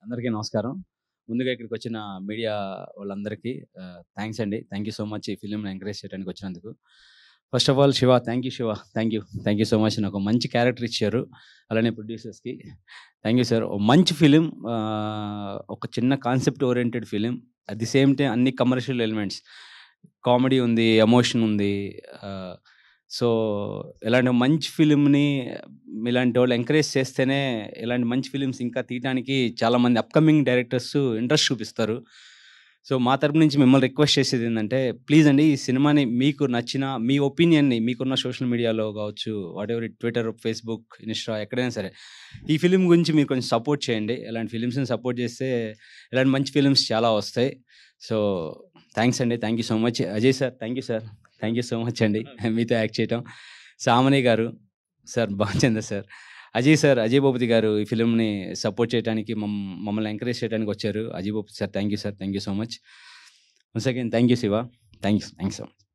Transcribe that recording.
అందరికీ నమస్కారం. ముందుగా ఇక్కడికొచ్చిన మీడియా వాళ్ళందరికీ థాంక్స్ అండి. థాంక్ యూ సో మచ్ ఈ ఫిల్మ్‌ని ఎంకరేజ్ చేయడానికి వచ్చినందుకు. First of all Shiva, thank you Shiva. Thank you. Thank you so much. నాకు మంచి క్యారెక్టర్ ఇచ్చారు. అలానే ప్రొడ్యూసర్స్‌కి థాంక్ యూ సార్. ఓ మంచి ఫిల్మ్, ఒక చిన్న concept oriented film. At the same time అన్ని కమర్షియల్ ఎలిమెంట్స్, కామెడీ ఉంది, ఎమోషన్ ఉంది. ఆహ్, సో, ఇలాంటి మంచి ఫిల్మ్‌ని మీలాంటోళ్ళు ఎంకరేజ్ చేస్తేనే ఇలాంటి మంచి ఫిల్మ్స్ ఇంకా తీయటానికి చాలామంది అప్‌కమింగ్ డైరెక్టర్స్ ఇంట్రెస్ట్ చూపిస్తారు. సో, మా తరపు నుంచి మిమ్మల్ని రిక్వెస్ట్ చేసేదేందంటే, ప్లీజ్ అండి ఈ సినిమాని మీకు నచ్చిన మీ ఒపీనియన్‌ని మీకున్న సోషల్ మీడియాలో కావచ్చు, వాటెవర్ ట్విట్టర్, ఫేస్‌బుక్, ఇన్‌స్టా ఎక్కడైనా సరే, ఈ ఫిల్మ్ గురించి మీరు కొంచెం సపోర్ట్ చేయండి. ఇలాంటి ఫిల్మ్స్‌ని సపోర్ట్ చేస్తే ఇలాంటి మంచి ఫిల్మ్స్ చాలా వస్తాయి. సో, థాంక్స్ అండి. Thank you so much. Ajay sir, thank you sir. Thank you so much అండి మీతో యాక్ట్ చేయటం. సామని గారు, sir Bhanuchandra sir, Ajay sir, Ajay Bhupathi గారు ఈ ఫిల్మ్‌ని సపోర్ట్ చేయటానికి మమ్మల్ని ఎంకరేజ్ చేయడానికి వచ్చారు. Ajay Bhupathi sir, thank you sir. Thank you so much. Once again thank you Shiva. Thanks so much.